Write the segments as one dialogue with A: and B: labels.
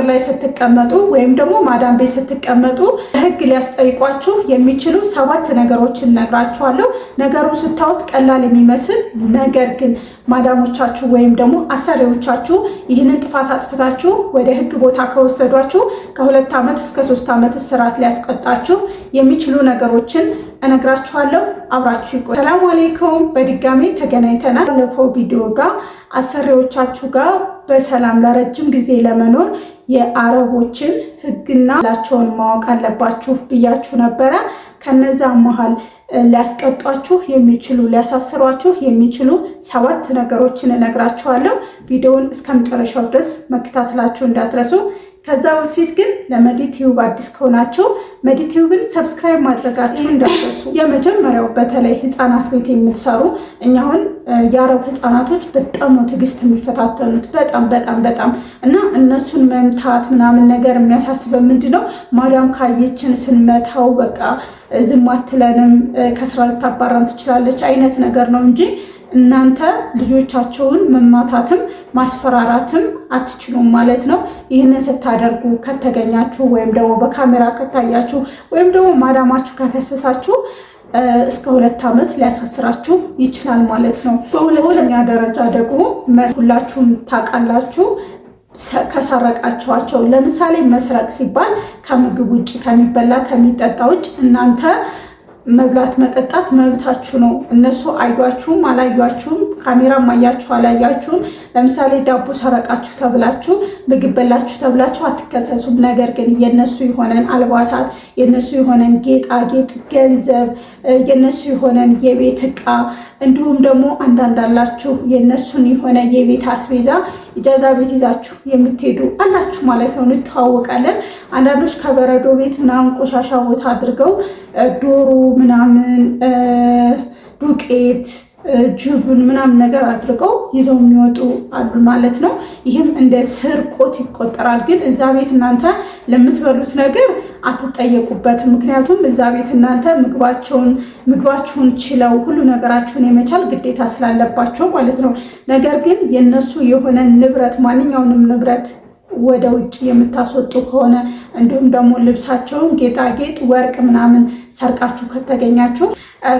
A: ላይ ስትቀመጡ ወይም ደግሞ ማዳም ቤት ስትቀመጡ ህግ ሊያስጠይቋችሁ የሚችሉ 7 ነገሮችን ነግራችኋለሁ። ነገሩ ስታዩት ቀላል የሚመስል ነገር ግን ማዳሞቻችሁ ወይም ደግሞ አሰሪዎቻችሁ ይህንን ጥፋት አጥፍታችሁ ወደ ህግ ቦታ ከወሰዷችሁ ከ2 ዓመት እስከ 3 ዓመት እስራት ሊያስቀጣችሁ የሚችሉ ነገሮችን እነግራችኋለሁ። አብራችሁ ይቆዩ። ሰላም አለይኩም፣ በድጋሚ ተገናኝተናል። ባለፈው ቪዲዮ ጋር አሰሪዎቻችሁ ጋር በሰላም ለረጅም ጊዜ ለመኖር የአረቦችን ህግና ላቸውን ማወቅ አለባችሁ ብያችሁ ነበረ። ከነዛ መሃል ሊያስቀጧችሁ የሚችሉ ሊያሳስሯችሁ የሚችሉ 7 ነገሮችን እነግራችኋለሁ። ቪዲዮውን እስከመጨረሻው ድረስ መከታተላችሁ እንዳትረሱ። ከዛ በፊት ግን ለመዲቲዩብ አዲስ ከሆናችሁ መዲቲዩብን ሰብስክራይብ ማድረጋችሁ እንዳትረሱ። የመጀመሪያው በተለይ ህፃናት ቤት የምትሰሩ እኛውን የአረብ ህፃናቶች በጣም ነው ትዕግስት የሚፈታተኑት በጣም እና እነሱን መምታት ምናምን ነገር የሚያሳስበው ምንድነው ማዳም ካየችን ስንመታው በቃ ዝም አትለንም ከስራ ልታባራን ትችላለች አይነት ነገር ነው እንጂ እናንተ ልጆቻቸውን መማታትም ማስፈራራትም አትችሉም ማለት ነው። ይህንን ስታደርጉ ከተገኛችሁ ወይም ደግሞ በካሜራ ከታያችሁ ወይም ደግሞ ማዳማችሁ ከከሰሳችሁ እስከ 2 ዓመት ሊያሳስራችሁ ይችላል ማለት ነው። በሁለተኛ ደረጃ ደግሞ ሁላችሁም ታውቃላችሁ ከሰረቃችኋቸው። ለምሳሌ መስረቅ ሲባል ከምግብ ውጭ ከሚበላ ከሚጠጣ ውጭ እናንተ መብላት መጠጣት መብታችሁ ነው። እነሱ አይዷችሁም አላያችሁም፣ ካሜራ ማያችሁ አላያችሁም። ለምሳሌ ዳቦ ሰረቃችሁ ተብላችሁ ምግብ በላችሁ ተብላችሁ አትከሰሱም። ነገር ግን የነሱ የሆነን አልባሳት፣ የነሱ የሆነን ጌጣጌጥ፣ ገንዘብ፣ የነሱ የሆነን የቤት ዕቃ እንዲሁም ደግሞ አንዳንድ አላችሁ የነሱን የሆነ የቤት አስቤዛ ኢጃዛ ቤት ይዛችሁ የምትሄዱ አላችሁ ማለት ነው። እንተዋወቃለን። አንዳንዶች ከበረዶ ቤት ምናምን ቆሻሻ ቦታ አድርገው ዶሮ ምናምን ዱቄት ጅቡን ምናምን ነገር አድርገው ይዘው የሚወጡ አሉ ማለት ነው። ይህም እንደ ስርቆት ይቆጠራል። ግን እዛ ቤት እናንተ ለምትበሉት ነገር አትጠየቁበትም። ምክንያቱም እዛ ቤት እናንተ ምግባችሁን ችለው ሁሉ ነገራችሁን የመቻል ግዴታ ስላለባቸው ማለት ነው። ነገር ግን የነሱ የሆነ ንብረት ማንኛውንም ንብረት ወደ ውጭ የምታስወጡ ከሆነ እንዲሁም ደግሞ ልብሳቸውን፣ ጌጣጌጥ፣ ወርቅ ምናምን ሰርቃችሁ ከተገኛችሁ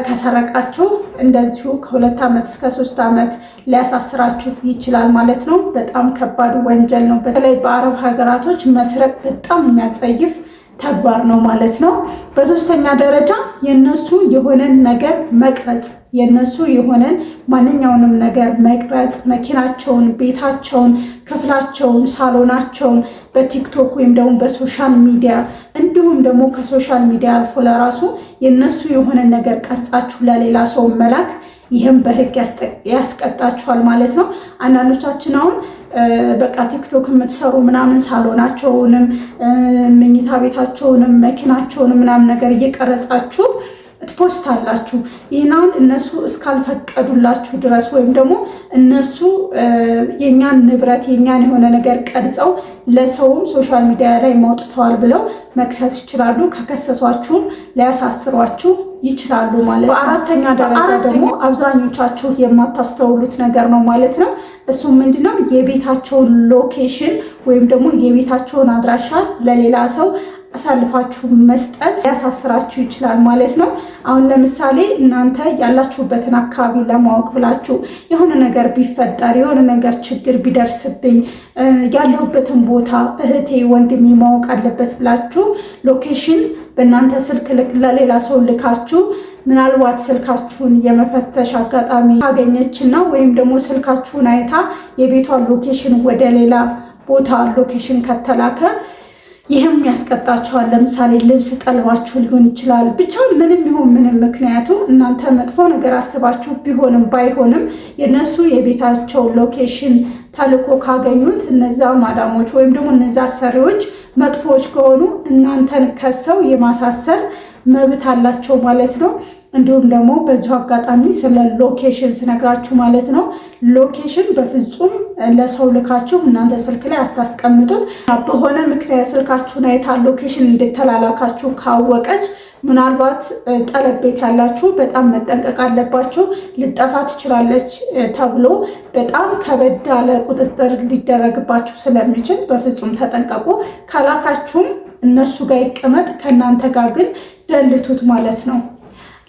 A: ከሰረቃችሁ እንደዚሁ ከ2 ዓመት እስከ 3 ዓመት ሊያሳስራችሁ ይችላል ማለት ነው። በጣም ከባድ ወንጀል ነው። በተለይ በአረብ ሀገራቶች መስረቅ በጣም የሚያጸይፍ ተግባር ነው ማለት ነው። በሶስተኛ ደረጃ የነሱ የሆነን ነገር መቅረጽ፣ የነሱ የሆነን ማንኛውንም ነገር መቅረጽ፣ መኪናቸውን፣ ቤታቸውን፣ ክፍላቸውን፣ ሳሎናቸውን በቲክቶክ ወይም ደግሞ በሶሻል ሚዲያ እንዲሁም ደግሞ ከሶሻል ሚዲያ አልፎ ለራሱ የነሱ የሆነ ነገር ቀርጻችሁ ለሌላ ሰው መላክ ይህም በህግ ያስቀጣችኋል ማለት ነው። አንዳንዶቻችን አሁን በቃ ቲክቶክ የምትሰሩ ምናምን ሳሎናቸውንም መኝታ ቤታቸውንም መኪናቸውንም ምናምን ነገር እየቀረጻችሁ ፖስት አላችሁ። ይህናውን እነሱ እስካልፈቀዱላችሁ ድረስ ወይም ደግሞ እነሱ የኛን ንብረት የኛን የሆነ ነገር ቀርጸው ለሰውም ሶሻል ሚዲያ ላይ ማውጥተዋል ብለው መክሰስ ይችላሉ። ከከሰሷችሁም ሊያሳስሯችሁ ይችላሉ ማለት ነው። በአራተኛ ደረጃ ደግሞ አብዛኞቻችሁ የማታስተውሉት ነገር ነው ማለት ነው። እሱም ምንድነው? የቤታቸውን ሎኬሽን ወይም ደግሞ የቤታቸውን አድራሻ ለሌላ ሰው አሳልፋችሁ መስጠት ያሳስራችሁ ይችላል ማለት ነው። አሁን ለምሳሌ እናንተ ያላችሁበትን አካባቢ ለማወቅ ብላችሁ የሆነ ነገር ቢፈጠር የሆነ ነገር ችግር ቢደርስብኝ ያለሁበትን ቦታ እህቴ ወንድሜ ማወቅ አለበት ብላችሁ ሎኬሽን በእናንተ ስልክ ለሌላ ሰው ልካችሁ ምናልባት ስልካችሁን የመፈተሽ አጋጣሚ ካገኘችና ወይም ደግሞ ስልካችሁን አይታ የቤቷን ሎኬሽን ወደ ሌላ ቦታ ሎኬሽን ከተላከ ይህም ያስቀጣችኋል። ለምሳሌ ልብስ ጠልባችሁ ሊሆን ይችላል። ብቻ ምንም ይሁን ምንም ምክንያቱ እናንተ መጥፎ ነገር አስባችሁ ቢሆንም ባይሆንም የነሱ የቤታቸው ሎኬሽን ተልኮ ካገኙት እነዛ ማዳሞች ወይም ደግሞ እነዛ አሰሪዎች መጥፎዎች ከሆኑ እናንተን ከሰው የማሳሰር መብት አላቸው ማለት ነው። እንዲሁም ደግሞ በዚሁ አጋጣሚ ስለ ሎኬሽን ስነግራችሁ ማለት ነው፣ ሎኬሽን በፍጹም ለሰው ልካችሁ እናንተ ስልክ ላይ አታስቀምጡት። በሆነ ምክንያት ስልካችሁን አይታ ሎኬሽን እንድተላላካችሁ ካወቀች ምናልባት ጠለብ ቤት ያላችሁ በጣም መጠንቀቅ አለባችሁ። ልጠፋ ትችላለች ተብሎ በጣም ከበድ ያለ ቁጥጥር ሊደረግባችሁ ስለሚችል በፍጹም ተጠንቀቁ። ከላካችሁም እነሱ ጋር ይቀመጥ፣ ከእናንተ ጋር ግን ደልቱት ማለት ነው።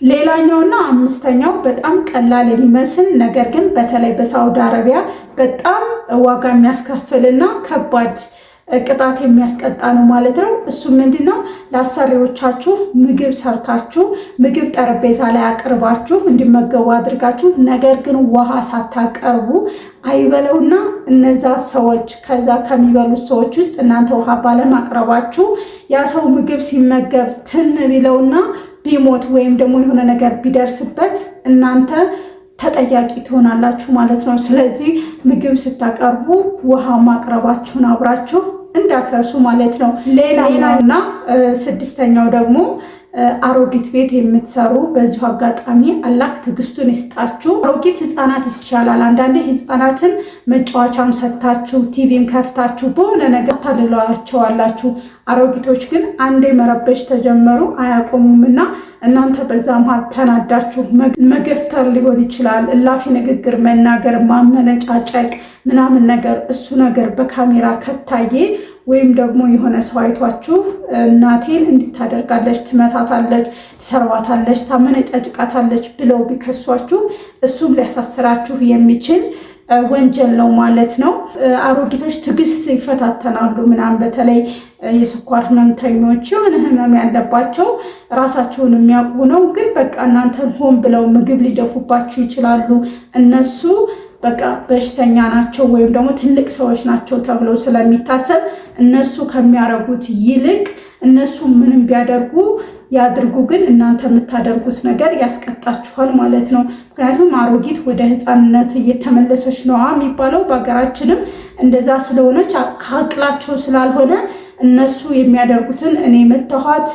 A: ሌላኛውና አምስተኛው በጣም ቀላል የሚመስል ነገር ግን በተለይ በሳውዲ አረቢያ በጣም ዋጋ የሚያስከፍልና ከባድ ቅጣት የሚያስቀጣ ነው ማለት ነው። እሱ ምንድነው? ለአሰሪዎቻችሁ ምግብ ሰርታችሁ ምግብ ጠረጴዛ ላይ አቅርባችሁ እንዲመገቡ አድርጋችሁ ነገር ግን ውሃ ሳታቀርቡ አይበለውና እነዛ ሰዎች ከዛ ከሚበሉት ሰዎች ውስጥ እናንተ ውሃ ባለማቅረባችሁ ያ ሰው ምግብ ሲመገብ ትን ቢለውና ቢሞት ወይም ደግሞ የሆነ ነገር ቢደርስበት እናንተ ተጠያቂ ትሆናላችሁ ማለት ነው። ስለዚህ ምግብ ስታቀርቡ ውሃ ማቅረባችሁን አብራችሁ እንዳትረሱ ማለት ነው። ሌላኛውና ስድስተኛው ደግሞ አሮጊት ቤት የምትሰሩ በዚሁ አጋጣሚ አላህ ትዕግስቱን ይስጣችሁ። አሮጊት ህፃናት ይሻላል። አንዳንዴ ህፃናትን መጫወቻም ሰጥታችሁ ቲቪም ከፍታችሁ በሆነ ነገር ታልሏቸዋላችሁ። አሮጊቶች ግን አንዴ መረበሽ ተጀመሩ አያቆሙምና እናንተ በዛ መሀል ተናዳችሁ መገፍተር ሊሆን ይችላል፣ እላፊ ንግግር መናገር፣ ማመነጫጨቅ ምናምን ነገር እሱ ነገር በካሜራ ከታየ ወይም ደግሞ የሆነ ሰው አይቷችሁ እናቴን እንድታደርጋለች፣ ትመታታለች፣ ትሰርባታለች፣ ታመነጫጭቃታለች ብለው ቢከሷችሁ እሱም ሊያሳስራችሁ የሚችል ወንጀል ነው ማለት ነው። አሮጊቶች ትዕግስት ይፈታተናሉ ምናምን። በተለይ የስኳር ህመምተኞች የሆነ ህመም ያለባቸው ራሳቸውን የሚያውቁ ነው፣ ግን በቃ እናንተን ሆን ብለው ምግብ ሊደፉባችሁ ይችላሉ። እነሱ በቃ በሽተኛ ናቸው ወይም ደግሞ ትልቅ ሰዎች ናቸው ተብለው ስለሚታሰብ እነሱ ከሚያደርጉት ይልቅ እነሱ ምንም ቢያደርጉ ያድርጉ፣ ግን እናንተ የምታደርጉት ነገር ያስቀጣችኋል ማለት ነው። ምክንያቱም አሮጊት ወደ ህፃንነት እየተመለሰች ነው የሚባለው። በሀገራችንም እንደዛ ስለሆነች ከአቅላቸው ስላልሆነ እነሱ የሚያደርጉትን እኔ መተኋት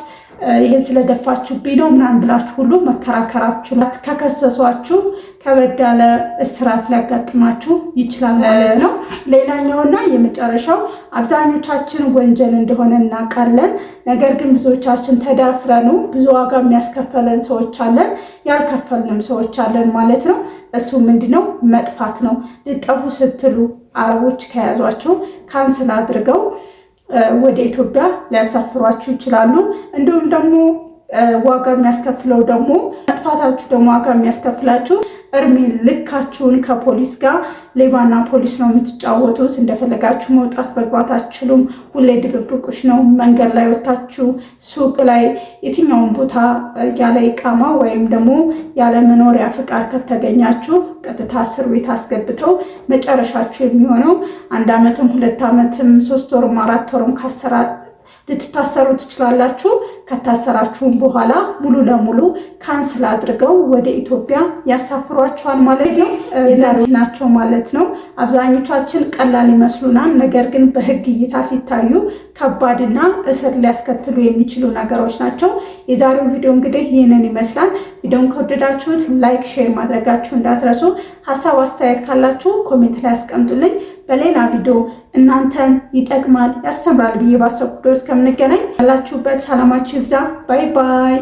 A: ይህን ስለደፋችሁብኝ ነው ምናምን ብላችሁ ሁሉ መከራከራችሁ፣ ከከሰሷችሁ ከበድ ያለ እስራት ሊያጋጥማችሁ ይችላል ማለት ነው። ሌላኛውና የመጨረሻው አብዛኞቻችን ወንጀል እንደሆነ እናውቃለን። ነገር ግን ብዙዎቻችን ተዳፍረኑ ብዙ ዋጋ የሚያስከፈለን ሰዎች አለን፣ ያልከፈልንም ሰዎች አለን ማለት ነው። እሱ ምንድነው? መጥፋት ነው። ልጠፉ ስትሉ አረቦች ከያዟችሁ ካንስል አድርገው ወደ ኢትዮጵያ ሊያሳፍሯችሁ ይችላሉ። እንዲሁም ደግሞ ዋጋ የሚያስከፍለው ደግሞ መጥፋታችሁ ደግሞ ዋጋ የሚያስከፍላችሁ እርሜ ልካችሁን ከፖሊስ ጋር ሌባና ፖሊስ ነው የምትጫወቱት። እንደፈለጋችሁ መውጣት መግባት አትችሉም። ሁሌ ድብብቆሽ ነው። መንገድ ላይ ወታችሁ ሱቅ ላይ የትኛውን ቦታ ያለ ኢቃማ ወይም ደግሞ ያለ መኖሪያ ፍቃድ ከተገኛችሁ ቀጥታ እስር ቤት አስገብተው መጨረሻችሁ የሚሆነው 1 ዓመትም 2 ዓመትም 3 ወርም 4 ወርም ልትታሰሩ ትችላላችሁ። ከታሰራችሁም በኋላ ሙሉ ለሙሉ ካንስል አድርገው ወደ ኢትዮጵያ ያሳፍሯችኋል ማለት ነው። እነዚህ ናቸው ማለት ነው። አብዛኞቻችን ቀላል ይመስሉናል፣ ነገር ግን በህግ እይታ ሲታዩ ከባድና እስር ሊያስከትሉ የሚችሉ ነገሮች ናቸው። የዛሬው ቪዲዮ እንግዲህ ይህንን ይመስላል። ቪዲዮን ከወደዳችሁት ላይክ፣ ሼር ማድረጋችሁ እንዳትረሱ። ሀሳብ አስተያየት ካላችሁ ኮሜንት ላይ አስቀምጡልኝ። በሌላ ቪዲዮ እናንተን ይጠቅማል ያስተምራል ብዬ ባሰብኩት እስከምንገናኝ ያላችሁበት ሰላማችሁ ይብዛ። ባይ ባይ።